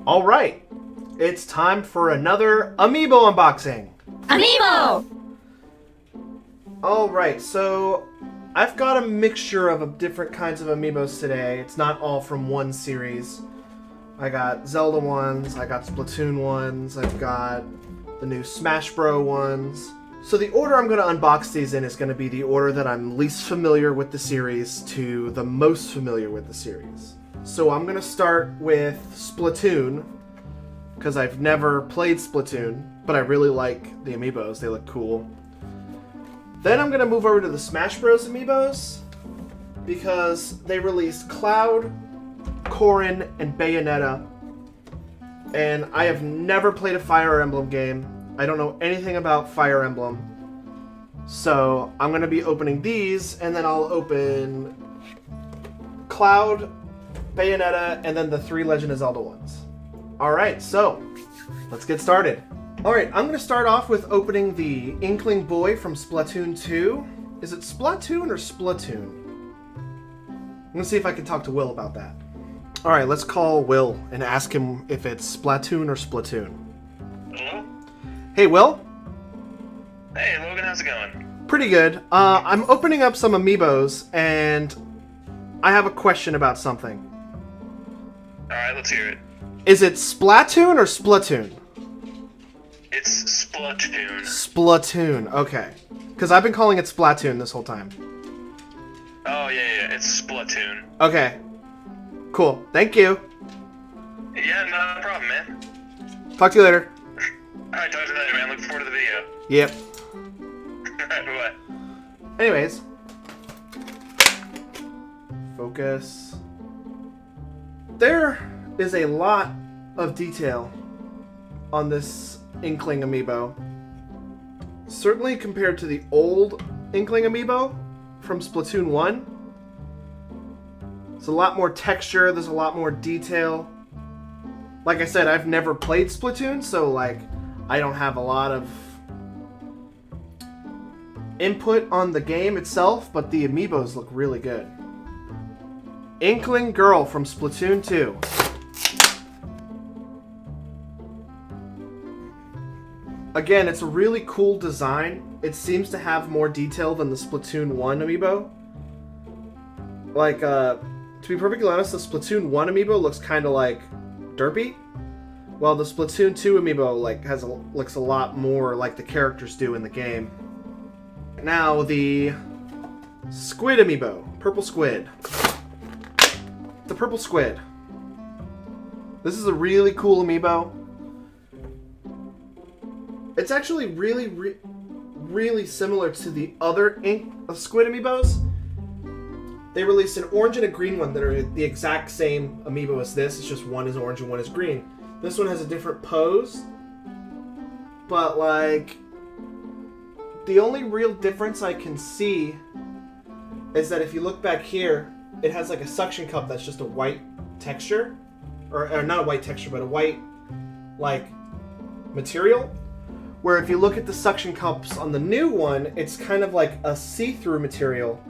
Alright, it's time for another Amiibo unboxing. Amiibo! Alright, so I've got a mixture of different kinds of Amiibos today. It's not all from one series. I got Zelda ones, I got Splatoon ones, I've got the new Smash Bros ones. So the order I'm going to unbox these in is going to be the order that I'm least familiar with the series to the most familiar with the series. So I'm going to start with Splatoon, because I've never played Splatoon, but I really like the Amiibos, they look cool. Then I'm going to move over to the Smash Bros Amiibos, because they released Cloud, Corrin, and Bayonetta, and I have never played a Fire Emblem game. I don't know anything about Fire Emblem, so I'm going to be opening these, and then I'll open Cloud, Bayonetta, and then the 3 Legend of Zelda ones. Alright, so let's get started. Alright, I'm going to start off with opening the Inkling Boy from Splatoon 2. Is it Splatoon or Splatoon? I'm going to see if I can talk to Will about that. Alright, let's call Will and ask him if it's Splatoon or Splatoon. Hello? Hey, Will? Hey, Logan, how's it going? Pretty good. I'm opening up some Amiibos, and I have a question about something. Alright, let's hear it. Is it Splatoon or Splatoon? It's Splatoon. Splatoon, okay. Because I've been calling it Splatoon this whole time. Oh, yeah, it's Splatoon. Okay. Cool. Thank you. Yeah, not a problem, man. Talk to you later. Alright, talk to you later, man. Looking forward to the video. Yep. Alright, bye-bye. Anyways. Focus. There is a lot of detail on this Inkling Amiibo. Certainly compared to the old Inkling Amiibo from Splatoon 1. There's a lot more texture, there's a lot more detail. Like I said, I've never played Splatoon, so like I don't have a lot of input on the game itself, but the Amiibos look really good. Inkling Girl from Splatoon 2. Again, it's a really cool design. It seems to have more detail than the Splatoon 1 Amiibo. Like, to be perfectly honest, the Splatoon 1 Amiibo looks kind of like derpy, while the Splatoon 2 Amiibo looks a lot more like the characters do in the game. Now, the Squid Amiibo. Purple Squid. The Purple Squid. This is a really cool Amiibo. It's actually really similar to the other Squid Amiibos. They released an orange and a green one that are the exact same Amiibo as this. It's just one is orange and one is green. This one has a different pose. But like, the only real difference I can see is that if you look back here, it has like a suction cup that's just a white texture. Or not a white texture, but a white, like, material. Where if you look at the suction cups on the new one, it's kind of like a see-through material.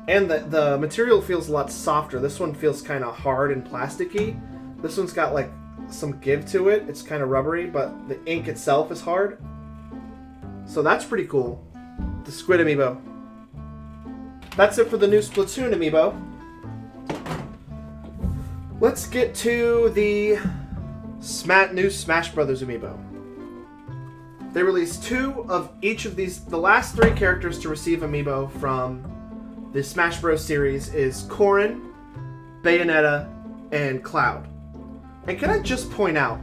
And the material feels a lot softer. This one feels kind of hard and plasticky. This one's got like some give to it. It's kind of rubbery, but the ink itself is hard. So that's pretty cool. The Squid Amiibo. That's it for the new Splatoon Amiibo. Let's get to the new Smash Bros. Amiibo. They released 2 of each of these. The last 3 characters to receive Amiibo from the Smash Bros. Series is Corrin, Bayonetta, and Cloud. And can I just point out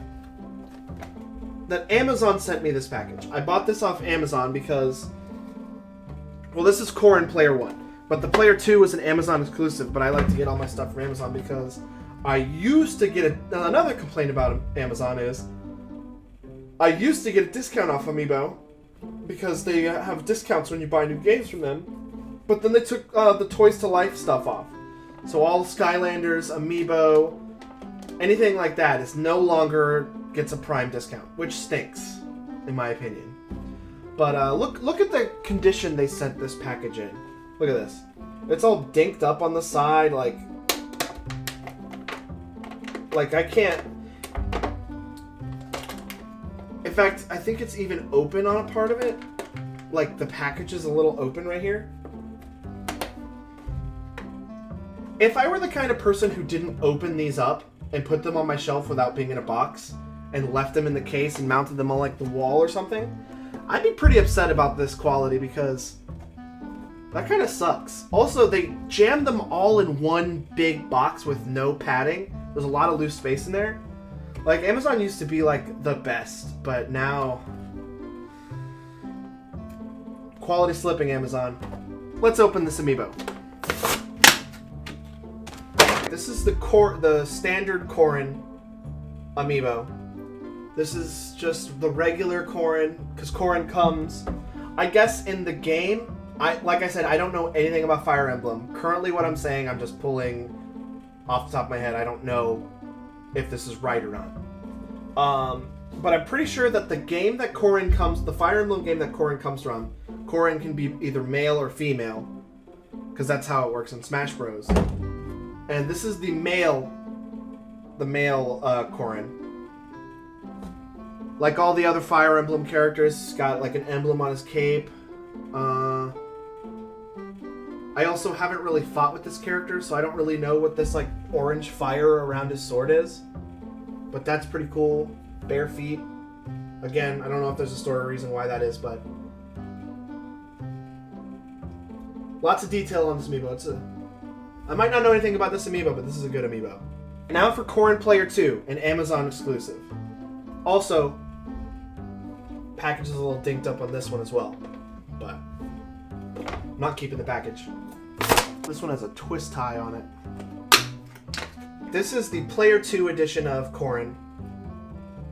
that Amazon sent me this package. I bought this off Amazon because, well, this is Corrin Player 1, but the Player 2 is an Amazon exclusive, but I like to get all my stuff from Amazon because I used to get another complaint about Amazon is I used to get a discount off Amiibo because they have discounts when you buy new games from them, but then they took the Toys to Life stuff off. So all Skylanders, Amiibo, anything like that is no longer gets a Prime discount, which stinks, in my opinion. But look at the condition they sent this package in. Look at this. It's all dinked up on the side, like Like, I can't... In fact, I think it's even open on a part of it. Like, the package is a little open right here. If I were the kind of person who didn't open these up and put them on my shelf without being in a box and left them in the case and mounted them on, like, the wall or something, I'd be pretty upset about this quality because that kind of sucks. Also, they jammed them all in one big box with no padding. There's a lot of loose space in there. Like, Amazon used to be, like, the best, but now... Quality slipping, Amazon. Let's open this Amiibo. This is the standard Corrin Amiibo. This is just the regular Corrin, because Corrin comes... I guess in the game, like I said, I don't know anything about Fire Emblem. Currently what I'm saying, I'm just pulling off the top of my head. I don't know if this is right or not. But I'm pretty sure that the game that Corrin comes, the Fire Emblem game that Corrin comes from, Corrin can be either male or female, because that's how it works in Smash Bros. And this is the male Corrin. Like all the other Fire Emblem characters, he's got like an emblem on his cape. I also haven't really fought with this character, so I don't really know what this like orange fire around his sword is. But that's pretty cool. Bare feet. Again, I don't know if there's a story reason why that is, but lots of detail on this Amiibo. I might not know anything about this Amiibo, but this is a good Amiibo. Now for Corrin Player 2, an Amazon exclusive. Also, package is a little dinked up on this one as well, but I'm not keeping the package. This one has a twist tie on it. This is the Player 2 edition of Corrin,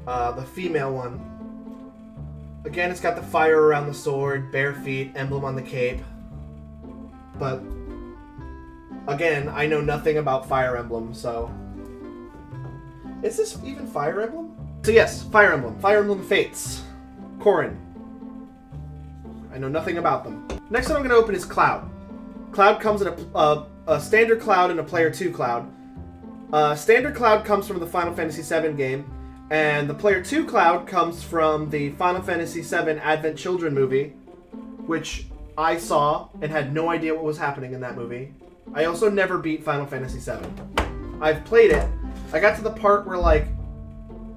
the female one. Again, it's got the fire around the sword, bare feet, emblem on the cape. But again, I know nothing about Fire Emblem, so... Is this even Fire Emblem? So yes, Fire Emblem. Fire Emblem Fates. Corrin. I know nothing about them. Next one I'm going to open is Cloud. Cloud comes in a standard Cloud and a Player 2 Cloud. Standard Cloud comes from the Final Fantasy VII game, and the Player 2 Cloud comes from the Final Fantasy VII Advent Children movie, which I saw and had no idea what was happening in that movie. I also never beat Final Fantasy VII. I've played it. I got to the part where, like,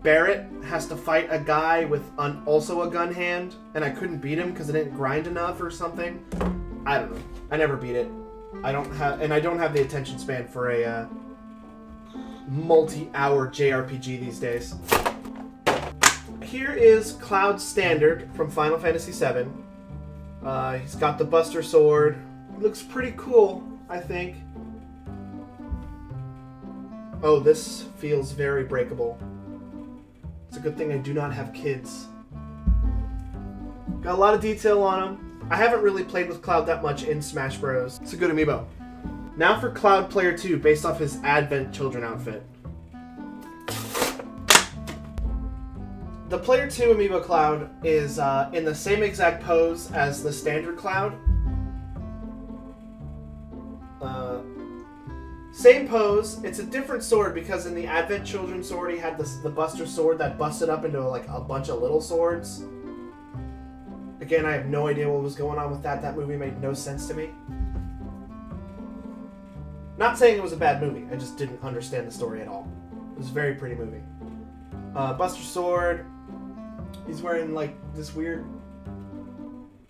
Barrett has to fight a guy with also a gun hand, and I couldn't beat him because I didn't grind enough or something. I don't know. I never beat it. I don't have the attention span for a multi-hour JRPG these days. Here is Cloud Standard from Final Fantasy VII. He's got the Buster Sword. It looks pretty cool, I think. Oh, this feels very breakable. It's a good thing I do not have kids. Got a lot of detail on him. I haven't really played with Cloud that much in Smash Bros. It's a good Amiibo. Now for Cloud Player 2, based off his Advent Children outfit. The Player 2 Amiibo Cloud is in the same exact pose as the standard Cloud. Same pose. It's a different sword because in the Advent Children sword he had the Buster Sword that busted up into like a bunch of little swords. Again, I have no idea what was going on with that. That movie made no sense to me. Not saying it was a bad movie. I just didn't understand the story at all. It was a very pretty movie. Buster Sword. He's wearing like this weird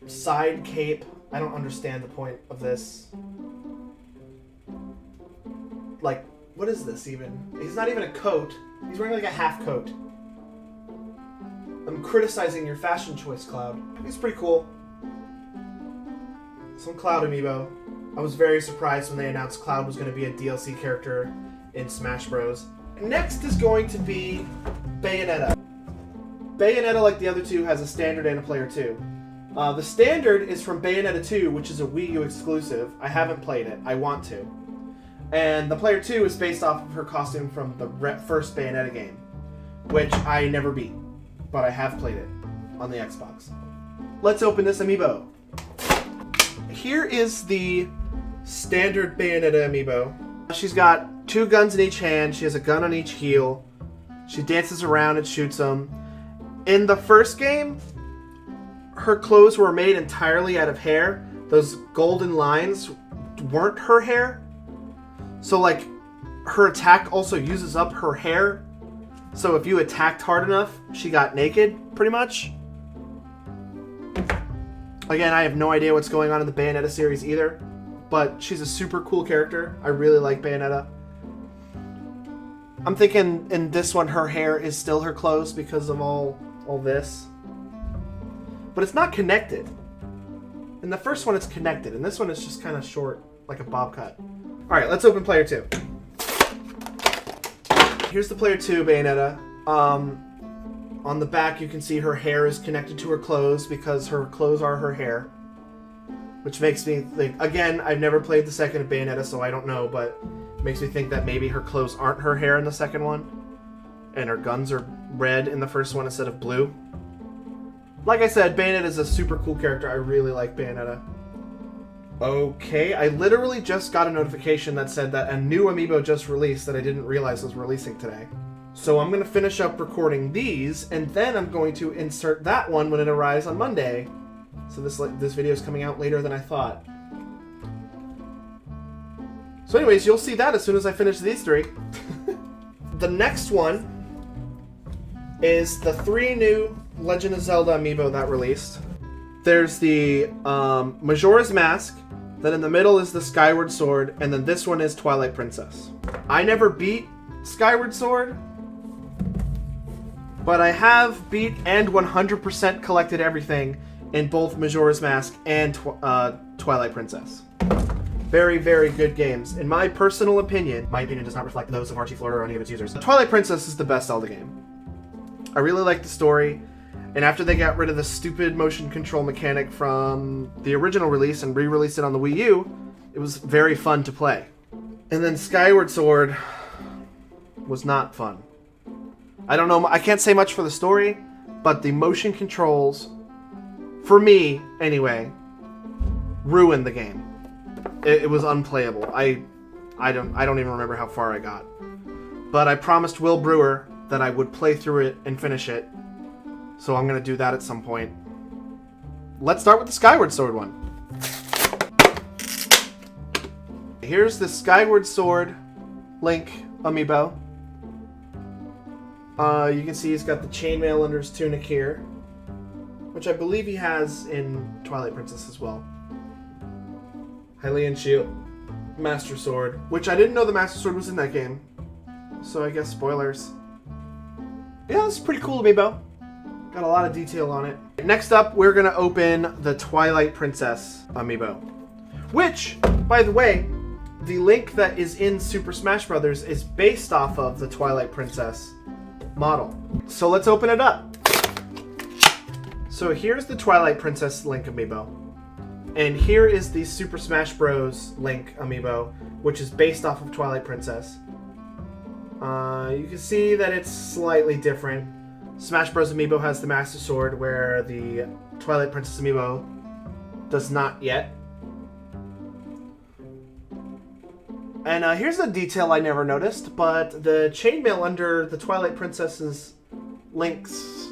side cape. I don't understand the point of this. Like, what is this even? He's not even a coat. He's wearing like a half coat. I'm criticizing your fashion choice, Cloud. He's pretty cool. Some Cloud Amiibo. I was very surprised when they announced Cloud was going to be a DLC character in Smash Bros. Next is going to be Bayonetta. Bayonetta, like the other two, has a standard and a Player 2. The standard is from Bayonetta 2, which is a Wii U exclusive. I haven't played it. I want to. And the Player 2 is based off of her costume from the first Bayonetta game, which I never beat, but I have played it on the Xbox. Let's open this Amiibo. Here is the standard Bayonetta Amiibo. She's got 2 guns in each hand. She has a gun on each heel. She dances around and shoots them. In the first game, her clothes were made entirely out of hair. Those golden lines weren't her hair. So, like, her attack also uses up her hair. So if you attacked hard enough, she got naked, pretty much. Again, I have no idea what's going on in the Bayonetta series either. But she's a super cool character. I really like Bayonetta. I'm thinking in this one, her hair is still her clothes because of all this. But it's not connected. In the first one, it's connected. And this one is just kind of short, like a bob cut. All right, let's open player 2. Here's the player 2 Bayonetta. On the back, you can see her hair is connected to her clothes because her clothes are her hair. Which makes me think, again, I've never played the second Bayonetta, so I don't know, but it makes me think that maybe her clothes aren't her hair in the second one. And her guns are red in the first one instead of blue. Like I said, Bayonetta is a super cool character. I really like Bayonetta. Okay, I literally just got a notification that said that a new Amiibo just released that I didn't realize was releasing today. So I'm going to finish up recording these, and then I'm going to insert that one when it arrives on Monday. So this video is coming out later than I thought. So anyways, you'll see that as soon as I finish these 3. The next one is the 3 new Legend of Zelda Amiibo that released. There's the Majora's Mask, then in the middle is the Skyward Sword, and then this one is Twilight Princess. I never beat Skyward Sword, but I have beat and 100% collected everything in both Majora's Mask and Twilight Princess. Very, very good games. In my personal opinion does not reflect those of Archie Fleur or any of its users. Twilight Princess is the best Zelda game. I really like the story. And after they got rid of the stupid motion control mechanic from the original release and re-released it on the Wii U, it was very fun to play. And then Skyward Sword was not fun. I don't know, I can't say much for the story, but the motion controls, for me anyway, ruined the game. It was unplayable. I don't even remember how far I got. But I promised Will Brewer that I would play through it and finish it. So I'm going to do that at some point. Let's start with the Skyward Sword one. Here's the Skyward Sword Link Amiibo. You can see he's got the chainmail under his tunic here, which I believe he has in Twilight Princess as well. Hylian Shield, Master Sword, which I didn't know the Master Sword was in that game. So I guess spoilers. Yeah, this is pretty cool Amiibo. Got a lot of detail on it. Next up, we're going to open the Twilight Princess Amiibo. Which, by the way, the Link that is in Super Smash Bros. Is based off of the Twilight Princess model. So let's open it up. So here's the Twilight Princess Link Amiibo. And here is the Super Smash Bros. Link Amiibo, which is based off of Twilight Princess. You can see that it's slightly different. Smash Bros. Amiibo has the Master Sword, where the Twilight Princess Amiibo does not yet. And here's a detail I never noticed, but the chainmail under the Twilight Princess's Link's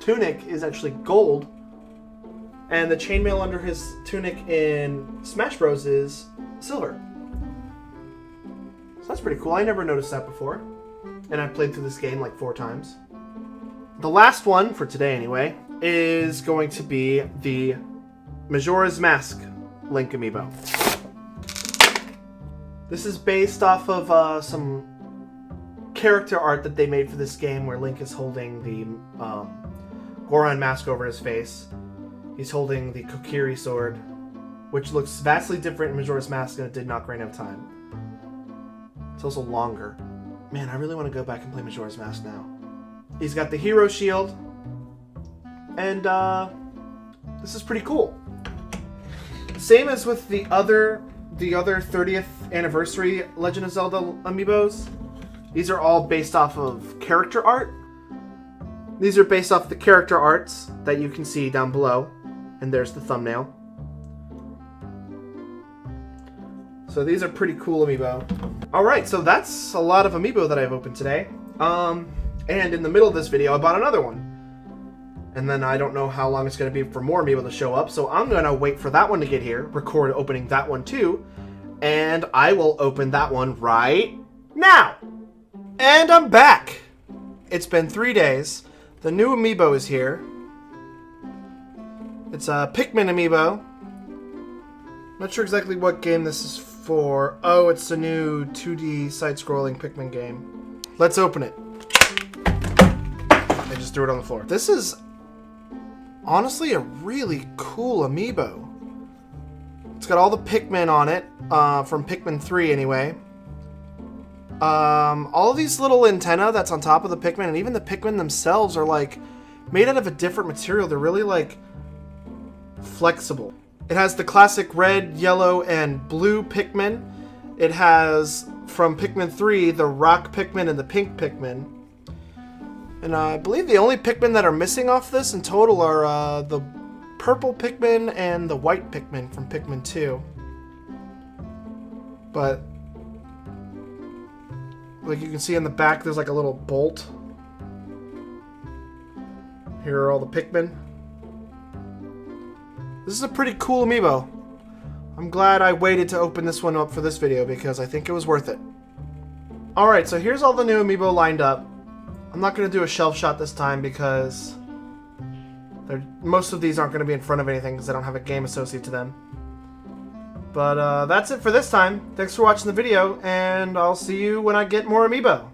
tunic is actually gold, and the chainmail under his tunic in Smash Bros. Is silver. So that's pretty cool. I never noticed that before, and I've played through this game like 4 times. The last one, for today anyway, is going to be the Majora's Mask Link Amiibo. This is based off of some character art that they made for this game where Link is holding the Goron mask over his face. He's holding the Kokiri sword, which looks vastly different in Majora's Mask, and it did not Ocarina of Time. It's also longer. Man, I really want to go back and play Majora's Mask now. He's got the hero shield, and this is pretty cool. Same as with the other 30th anniversary Legend of Zelda amiibos. These are all based off of character art. These are based off the character arts that you can see down below, and there's the thumbnail. So these are pretty cool Amiibo. Alright, so that's a lot of Amiibo that I've opened today. And in the middle of this video, I bought another one. And then I don't know how long it's going to be for more Amiibo to show up, so I'm going to wait for that one to get here, record opening that one too, and I will open that one right now! And I'm back! It's been 3 days. The new Amiibo is here. It's a Pikmin Amiibo. Not sure exactly what game this is for. Oh, it's a new 2D side-scrolling Pikmin game. Let's open it. I just threw it on the floor. This is honestly a really cool Amiibo. It's got all the Pikmin on it, from Pikmin 3 anyway. All of these little antennae that's on top of the Pikmin, and even the Pikmin themselves are like made out of a different material. They're really like flexible. It has the classic red, yellow, and blue Pikmin. It has, from Pikmin 3, the rock Pikmin and the pink Pikmin. And I believe the only Pikmin that are missing off this in total are the purple Pikmin and the white Pikmin from Pikmin 2. But like you can see in the back, there's like a little bolt. Here are all the Pikmin. This is a pretty cool Amiibo. I'm glad I waited to open this one up for this video because I think it was worth it. Alright, so here's all the new Amiibo lined up. I'm not going to do a shelf shot this time because most of these aren't going to be in front of anything because I don't have a game associated to them. But that's it for this time. Thanks for watching the video, and I'll see you when I get more Amiibo.